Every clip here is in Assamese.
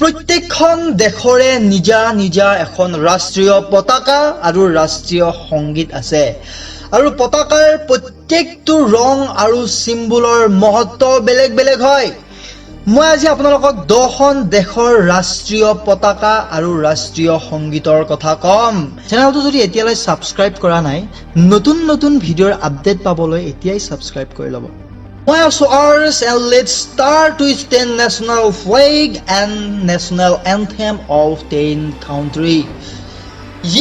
প্ৰত্যেকখন দেশৰে নিজা নিজা এখন ৰাষ্ট্ৰীয় পতাকা আৰু ৰাষ্ট্ৰীয় সংগীত আছে আৰু পতাকাৰ প্ৰত্যেকটো ৰং আৰু চিম্বলৰ মহত্ব বেলেগ বেলেগ হয়। মই আজি আপোনালোকক 10খন দেশৰ ৰাষ্ট্ৰীয় পতাকা আৰু ৰাষ্ট্ৰীয় সংগীতৰ কথা কম। চেনেলটো যদি এতিয়ালৈ সাবস্ক্ৰাইব কৰা নাই, নতুন নতুন ভিডিঅ'ৰ আপডেট পাবলৈ এতিয়াই সাবস্ক্ৰাইব কৰি ল'ব। মই আছো আৰ্ছ and let's start with 10 national flag and national anthem of 10 country.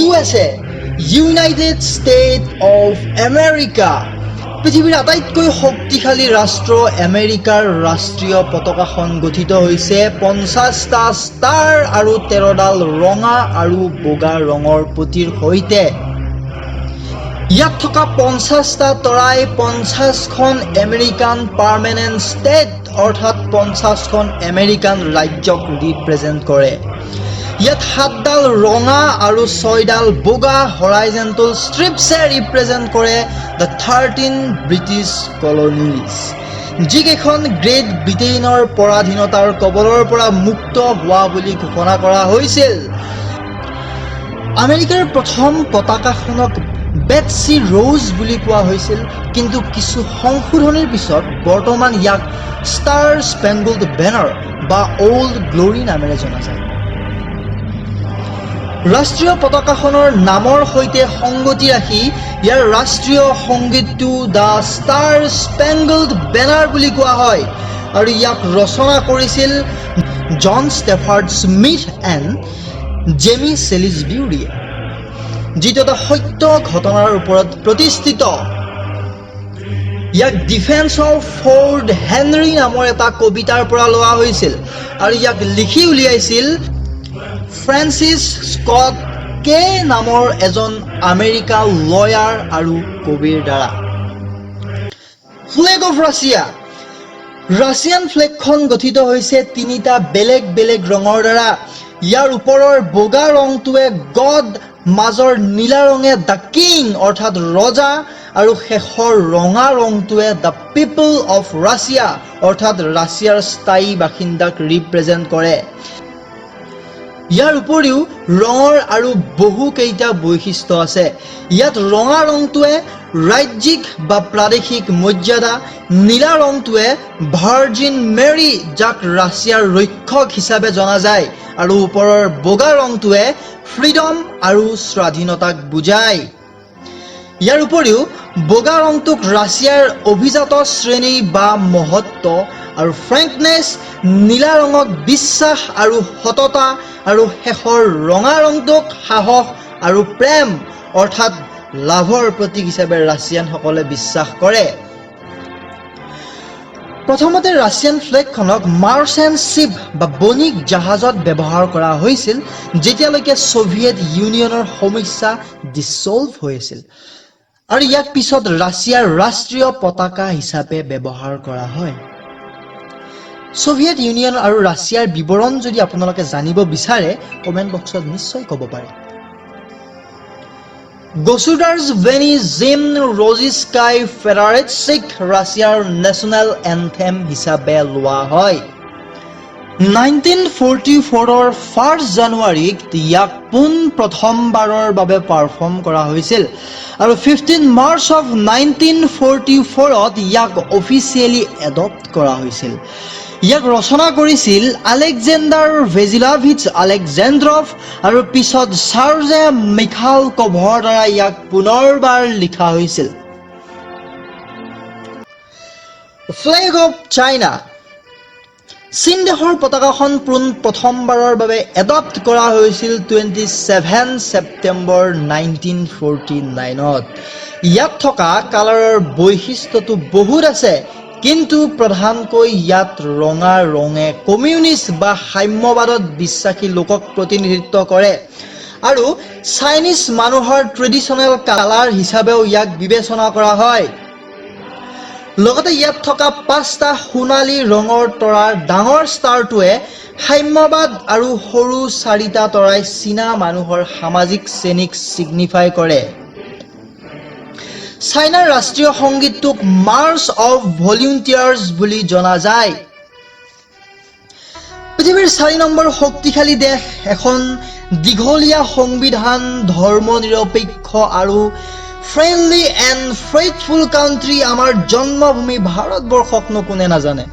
USA, United States of America. পৃথিৱীৰ আটাইতকৈ শক্তিশালী ৰাষ্ট্ৰ আমেৰিকাৰ ৰাষ্ট্ৰীয় পতাকাখন গঠিত হৈছে 50টা ষ্টাৰ আৰু 13ডাল ৰঙা আৰু বগা ৰঙৰ পটিৰ সৈতে। ইয়াত থকা 50টা তৰাই 50খন আমেৰিকান পাৰ্মানেণ্ট ষ্টেট অৰ্থাৎ 50খন আমেৰিকান ৰাজ্যক ৰিপ্ৰেজেণ্ট কৰে। ইয়াত 7ডাল ৰঙা আৰু 6ডাল বগা হৰাইজেণ্টেল ষ্ট্ৰিপছে ৰিপ্ৰেজেণ্ট কৰে দ্য 13 ব্ৰিটিছ কলনিজ, যিকেইখন গ্ৰেট ব্ৰিটেইনৰ পৰাধীনতাৰ কবলৰ পৰা মুক্ত হোৱা বুলি ঘোষণা কৰা হৈছিল। আমেৰিকাৰ প্ৰথম পতাকাখনক বেটছি ৰ'জ বুলি কোৱা হৈছিল, কিন্তু কিছু সংশোধনীৰ পিছত বৰ্তমান ইয়াক ষ্টাৰ স্পেংগল্ড বেনাৰ বা অল্ড গ্ল'ৰী নামেৰে জনা যায়। ৰাষ্ট্ৰীয় পতাকাখনৰ নামৰ সৈতে সংগতি ৰাখি ইয়াৰ ৰাষ্ট্ৰীয় সংগীতটো দ্য ষ্টাৰ স্পেংগল্ড বেনাৰ বুলি কোৱা হয় আৰু ইয়াক ৰচনা কৰিছিল জন ষ্টেফাৰ্ড স্মিথ এণ্ড জেমি চেলিছবিউৰীয়ে, যিটো এটা সত্য ঘটনাৰ ওপৰত প্ৰতিষ্ঠিত। ইয়াক ডিফেন্স অফ ফৰ্ট হেনৰী নামৰ এটা কবিতাৰ পৰা লোৱা হৈছিল আৰু ইয়াক লিখি উলিয়াইছিল ফ্ৰেন্সিছ স্কট কে নামৰ এজন আমেৰিকা লয়াৰ আৰু কবিৰ দ্বাৰা। Flag off Russia. ৰাছিয়ান ফ্লেগখন গঠিত হৈছে 3টা বেলেগ বেলেগ ৰঙৰ দ্বাৰা। ইয়াৰ ওপৰৰ বগা ৰংটোৱে গড, মাজৰ নীলা ৰঙে দ্য কিং অৰ্থাৎ ৰজা আৰু শেষৰ ৰঙা ৰংটোৱে দ্য পিপল অফ ৰাছিয়া অৰ্থাৎ ৰাছিয়াৰ স্থায়ী বাসিন্দাক ৰিপ্ৰেজেণ্ট কৰে। ইয়াৰ উপৰিও ৰঙৰ আৰু বহুকেইটা বৈশিষ্ট্য আছে। ইয়াত ৰঙা ৰংটোৱে ৰাজ্যিক বা প্ৰাদেশিক মৰ্যাদা, নীলা ৰংটোৱে ভাৰ্জিন মেৰী যাক ৰাছিয়াৰ ৰক্ষক হিচাপে জনা যায় আৰু ওপৰৰ বগা ৰংটোৱে ফ্ৰীডম আৰু স্বাধীনতাক বুজায়। ইয়াৰ উপৰিও বগা ৰংটোক ৰাছিয়াৰ অভিজাত শ্ৰেণী বা মহত্ব আৰু ফ্ৰেংকনেছ, নীলা ৰঙক বিশ্বাস আৰু সততা আৰু শেষৰ ৰঙা ৰংটোক সাহস আৰু প্ৰেম অৰ্থাৎ লাভৰ প্ৰতীক হিচাপে ৰাছিয়ানসকলে বিশ্বাস কৰে। প্ৰথমতে ৰাছিয়ান ফ্লেগখনক মাৰ্চেণ্ট শ্বিপ বা বণিক জাহাজত ব্যৱহাৰ কৰা হৈছিল যেতিয়ালৈকে ছভিয়েট ইউনিয়নৰ সমস্যা ডিছল্ভ হৈ আছিল আৰু ইয়াক পিছত ৰাছিয়াৰ ৰাষ্ট্ৰীয় পতাকা হিচাপে ব্যৱহাৰ কৰা হয়। ছভিয়েট ইউনিয়ন আৰু ৰাছিয়াৰ বিৱৰণ যদি আপোনালোকে জানিব বিচাৰে কমেণ্ট বক্সত নিশ্চয় ক'ব পাৰে। গছুডাৰ্ছ ভেনি জিম ৰজিস্কাই ফেডাৰেটছিক ৰাছিয়াৰ নেশ্যনেল এন্থেম হিচাপে লোৱা হয়। 1944ৰ 1 জানুৱাৰীত ইয়াক প্ৰথমবাৰৰ বাবে পাৰফৰ্ম কৰা হৈছিল আৰু 15 মাৰ্চ অফ 1944ত ইয়াক অফিচিয়েলি এডপ্ট কৰা হৈছিল। ইয়াক ৰচনা কৰিছিল আলেকজেণ্ডাৰ ভেজিলাভিচ আলেকজেণ্ড্ৰভ আৰু পিছত চাৰ্জে মিখালকভৰ দ্বাৰা ইয়াক পুনৰবাৰ লিখা হৈছিল। Flag off China. চীন দেশৰ পতাকাখন প্ৰথমবাৰৰ বাবে এডপ্ট কৰা হৈছিল 27 ছেপ্টেম্বৰ 1949ত। ইয়াত থকা কালাৰৰ বৈশিষ্ট্যটো বহুত আছে, কিন্তু প্ৰধানকৈ ইয়াত ৰঙা ৰঙে কমিউনিষ্ট বা সাম্যবাদত বিশ্বাসী লোকক প্ৰতিনিধিত্ব কৰে আৰু চাইনিজ মানুহৰ ট্ৰেডিশ্যনেল কালাৰ হিচাপেও ইয়াক বিবেচনা কৰা হয়। লগতে ইয়াত থকা 5টা সোণালী ৰঙৰ তৰাৰ ডাঙৰ ষ্টাৰটোৱে সাম্যবাদ আৰু সৰু 4টা তৰাই চীনা মানুহৰ সামাজিক শ্ৰেণীক ছিগনিফাই কৰে। চাইনাৰ ৰাষ্ট্ৰীয় সংগীতটোক মাৰ্চ অফ ভলিউণ্টিয়াৰ্ছ বুলি জনা যায়। পৃথিৱীৰ 4 নম্বৰ শক্তিশালী দেশ, এখন দীঘলীয়া সংবিধান, ধৰ্মনিৰপেক্ষ আৰু ফ্ৰেণ্ডলি এণ্ড ফেইথফুল কাণ্ট্ৰি আমাৰ জন্মভূমি ভাৰতবৰ্ষকনো কোনে নাজানে।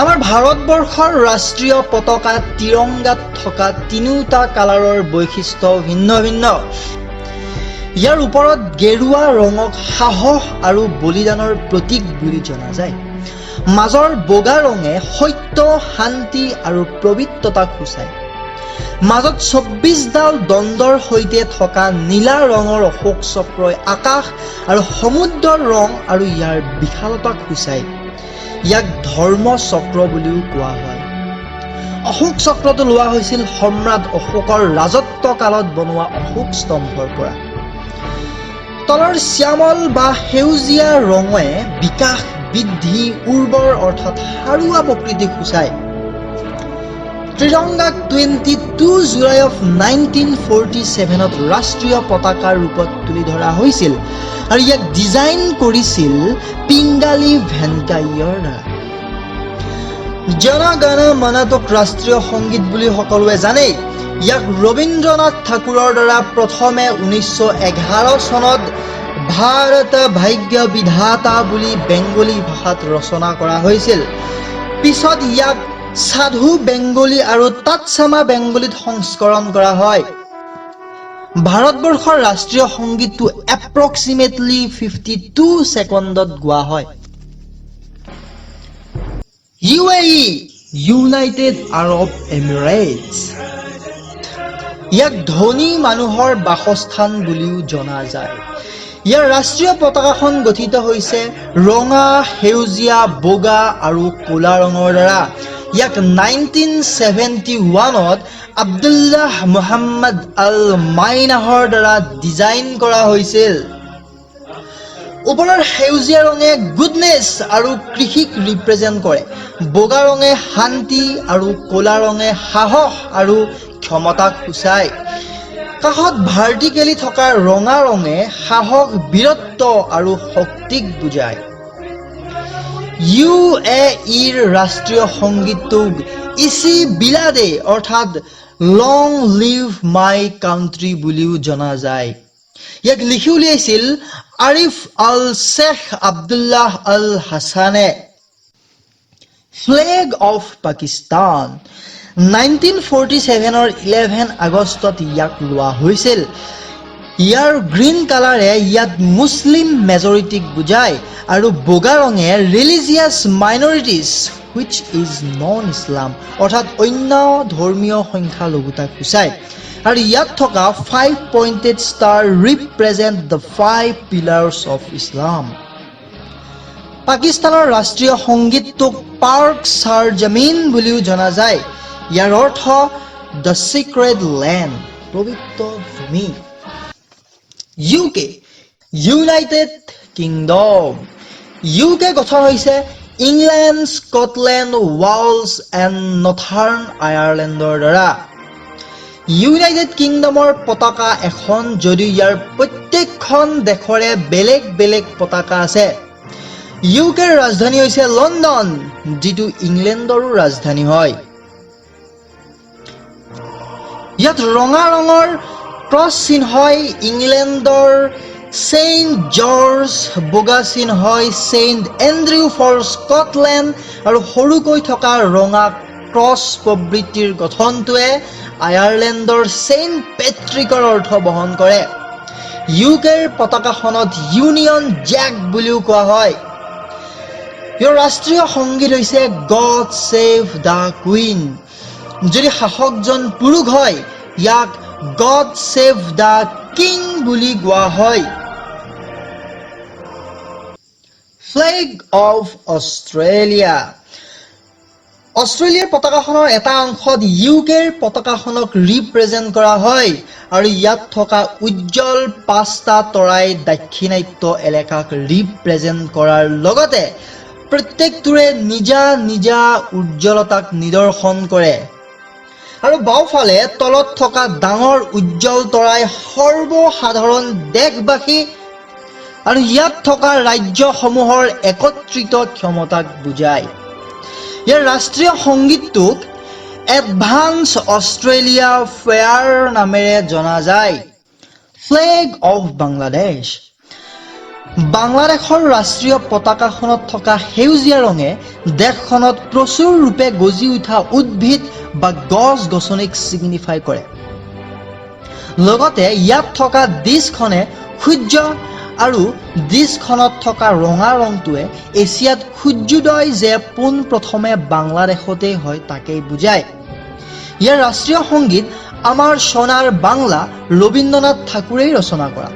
আমাৰ ভাৰতবৰ্ষৰ ৰাষ্ট্ৰীয় পতাকা তিৰংগাত থকা তিনিওটা কালাৰৰ বৈশিষ্ট্য ভিন্ন ভিন্ন। ইয়াৰ ওপৰত গেৰুৱা ৰঙক সাহস আৰু বলিদানৰ প্ৰতীক বুলি জনা যায়। মাজৰ বগা ৰঙে সত্য, শান্তি আৰু পবিত্ৰতাক সূচায়। মাজত 24ডাল দণ্ডৰ সৈতে থকা নীলা ৰঙৰ অশোক চক্ৰই আকাশ আৰু সমুদ্ৰৰ ৰং আৰু ইয়াৰ বিশালতাক সূচায়। ইয়াক ধৰ্ম চক্ৰ বুলিও কোৱা হয়। অশোক চক্ৰটো লোৱা হৈছিল সম্ৰাট অশোকৰ ৰাজত্ব কালত বনোৱা অশোক স্তম্ভৰ পৰা। তলৰ শ্যামল বা সেউজীয়া ৰঙে বিকাশ, বৃদ্ধি, উৰ্বৰ অৰ্থাৎ সাৰুৱা প্ৰকৃতিক সূচায়। ত্ৰিৰংগাক 22 জুলাই 1947ত ৰাষ্ট্ৰীয় পতাকাৰ ৰূপত তুলি ধৰা হৈছিল আৰু ইয়াক ডিজাইন কৰিছিল পিংগালী ভেংকাইয়াৰ দ্বাৰা। জন গণ মনটোক ৰাষ্ট্ৰীয় সংগীত বুলি সকলোৱে জানেই। ইয়াক ৰবীন্দ্ৰনাথ ঠাকুৰৰ দ্বাৰা প্ৰথমে 1911 চনত ভাৰত ভাগ্য বিধাতা বুলি বেংগলী ভাষাত ৰচনা কৰা হৈছিল। পিছত ইয়াক সাধু বেংগলী আৰু তাৎসামা বেংগলীত সংস্কৰণ কৰা হয়। ভাৰতবৰ্ষৰ ৰাষ্ট্ৰীয় সংগীতটো এপ্ৰক্সিমেটলি 52 ছেকেণ্ডত গোৱা হয়। UAE, United Arab emirates. ইয়াক ধনী মানুহৰ বাসস্থান বুলিও জনা যায়। ইয়াৰ ৰাষ্ট্ৰীয় পতাকাখন গঠিত হৈছে ৰঙা, সেউজীয়া, বগা আৰু ক'লা ৰঙৰ দ্বাৰা। ইয়াক 1971ত আব্দুল্লাহ মুহাম্মদ আল মাইনাহৰ দ্বাৰা ডিজাইন কৰা হৈছিল। ওপৰৰ সেউজীয়া ৰঙে গুডনেছ আৰু কৃষিক ৰিপ্ৰেজেণ্ট কৰে। বগা ৰঙে শান্তি আৰু ক'লা ৰঙে সাহস আৰু ক্ষমতাক সূচায়। কাষত ভাৰ্টিকেলি থকা ৰঙা ৰঙে সাহস, বীৰত্ব আৰু শক্তিক বুজায়। UAEৰ ৰাষ্ট্ৰীয় সংগীতটোক ইচি বিলাদে অৰ্থাৎ লং লিভ মাই কাণ্ট্ৰি বুলিও জনা যায়। ইয়াক লিখি উলিয়াইছিল আৰিফ আল শ্বেখ আব্দুল্লাহ আল হাছানে। ফ্লেগ অফ পাকিস্তান 1947ৰ 11 আগষ্টত ইয়াক লোৱা হৈছিল। ইয়াৰ গ্ৰীণ কালাৰে ইয়াত মুছলিম মেজৰিটিক বুজায় আৰু বগা ৰঙে religious minorities which is non Islam অৰ্থাৎ অন্য ধৰ্মীয় সংখ্যালঘুতাক সূচায়। আৰু ইয়াত থকা 5 pointed star represent the 5 pillars of Islam. পাকিস্তানৰ ৰাষ্ট্ৰীয় সংগীতটোক পাৰ্ক চাৰ জমিন বুলিও জনা যায়। ইয়াৰ অৰ্থ দ্য চিক্ৰেট লেণ্ড, পবিত্ৰ ভূমি। UK, United kingdom. UK গঠন হৈছে England, Scotland, Wales and northern আয়াৰলেণ্ডৰ দ্বাৰা। ইউনাইটেড কিংডমৰ পতাকা এখন যদিও ইয়াৰ প্ৰত্যেকখন দেশৰে বেলেগ বেলেগ পতাকা আছে। UKৰ ৰাজধানী হৈছে লণ্ডন, যিটো ইংলেণ্ডৰো ৰাজধানী হয়। ইয়াত ৰঙা ৰঙৰ ক্ৰছ চিহ্নই ইংলেণ্ডৰ ছেইণ্ট জৰ্জ, বগা চিহ্নই ছেইণ্ট এণ্ড্ৰিউ ফৰ স্কটলেণ্ড আৰু সৰুকৈ থকা ৰঙা ক্ৰছ প্ৰবৃত্তিৰ গঠনটোৱে আয়াৰলেণ্ডৰ ছেইণ্ট পেট্ৰিকৰ অৰ্থ বহন কৰে। UKৰ পতাকাখনত ইউনিয়ন জেক বুলিও কোৱা হয়। ইয়াৰ ৰাষ্ট্ৰীয় সংগীত হৈছে গড ছেভ দ্য কুইন। যদি শাসকজন পুৰুষ হয় ইয়াক গড ছেভ দ্য কিং বুলি কোৱা হয়। Flag off Australia. অষ্ট্ৰেলিয়াৰ পতাকাখনৰ এটা অংশত UKৰ পতাকাখনক ৰিপ্ৰেজেণ্ট কৰা হয় আৰু ইয়াত থকা উজ্জ্বল 5টা তৰাই দাক্ষিণাত্য এলেকাক ৰিপ্ৰেজেণ্ট কৰাৰ লগতে প্ৰত্যেকটোৰে নিজা নিজা উজ্জ্বলতাক নিদৰ্শন কৰে। আৰু বাওঁফালে তলত থকা ডাঙৰ উজ্জ্বল তৰাই সৰ্বসাধাৰণ দেশবাসী আৰু ইয়াত থকা ৰাজ্যসমূহৰ একত্ৰিত ক্ষমতাক বুজায়। ইয়াৰ ৰাষ্ট্ৰীয় সংগীতটোক এডভান্স অষ্ট্ৰেলিয়া ফেয়াৰ নামেৰে জনা যায়। Flag off Bangladesh. বাংলাদেশৰ ৰাষ্ট্ৰীয় পতাকাখনত থকা সেউজীয়া ৰঙে দেশখনত প্ৰচুৰ ৰূপে গজি উঠা উদ্ভিদ বা গছ-গছনিক ছিগনিফাই কৰে। লগতে ইয়াত থকা ডিস্কখনে সূৰ্য আৰু ডিস্কখনত থকা ৰঙা ৰংটোৱে এছিয়াত সূৰ্যোদয় যে পোন প্ৰথমে বাংলাদেশতেই হয় তাকেই বুজায়। ইয়াৰ ৰাষ্ট্ৰীয় সংগীত আমাৰ সোণাৰ বাংলা ৰবীন্দ্ৰনাথ ঠাকুৰেই ৰচনা কৰা।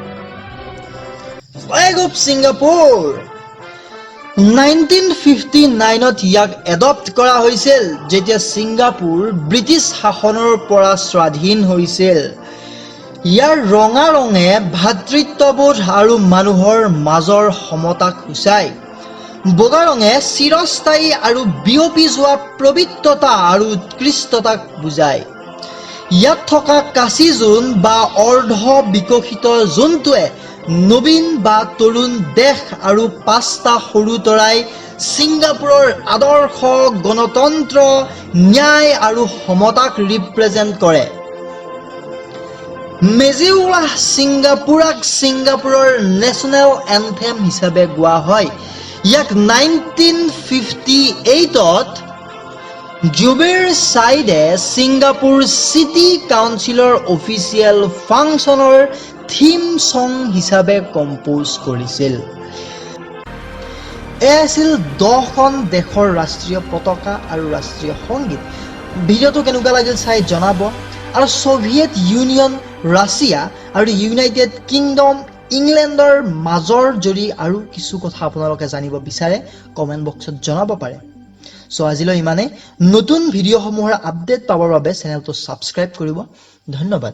Flag off Singapore. 1959ত ইয়াক এডপ্ট কৰা হৈছিল যেতিয়া ছিংগাপুৰ ব্ৰিটিছ শাসনৰ পৰা স্বাধীন হৈছিল। ইয়াৰ ৰঙা ৰঙে ভাতৃত্ববোধ আৰু মানুহৰ মাজৰ সমতাক সূচায়। বগা ৰঙে চিৰস্থায়ী আৰু বিয়পি যোৱা পবিত্ৰতা আৰু উৎকৃষ্টতাক বুজায়। ইয়াত থকা কাঁচি জোন বা অৰ্ধ বিকশিত জোনটোৱে নবীন বা তৰুণ দেশ আৰু 5টা সৰু তৰাই ছিংগাপুৰৰ আদৰ্শ গণতন্ত্ৰ, ন্যায় আৰু সমতাক ৰিপ্ৰেজেণ্ট কৰে। মেজি উলাহ ছিংগাপুৰাক ছিংগাপুৰৰ নেশ্যনেল এন্থেম হিচাপে গোৱা হয়। ইয়াক 1958ত জুবিৰ চাইডে ছিংগাপুৰ চিটি কাউন্সিলৰ অফিচিয়েল ফাংচনৰ থিম ছং হিচাপে কম্প'জ কৰিছিল। এয়া আছিল 10খন দেশৰ ৰাষ্ট্ৰীয় পতাকা আৰু ৰাষ্ট্ৰীয় সংগীত। ভিডিঅ'টো কেনেকুৱা লাগিল চাই জনাব। আৰু ছ'ভিয়েট ইউনিয়ন, ৰাছিয়া আৰু ইউনাইটেড কিংডম, ইংলেণ্ডৰ মাজৰ যদি আৰু কিছু কথা আপোনালোকে জানিব বিচাৰে কমেণ্ট বক্সত জনাব পাৰে। চ' আজিলৈ ইমানেই। নতুন ভিডিঅ'সমূহৰ আপডেট পাবৰ বাবে চেনেলটো ছাবস্ক্ৰাইব কৰিব। ধন্যবাদ।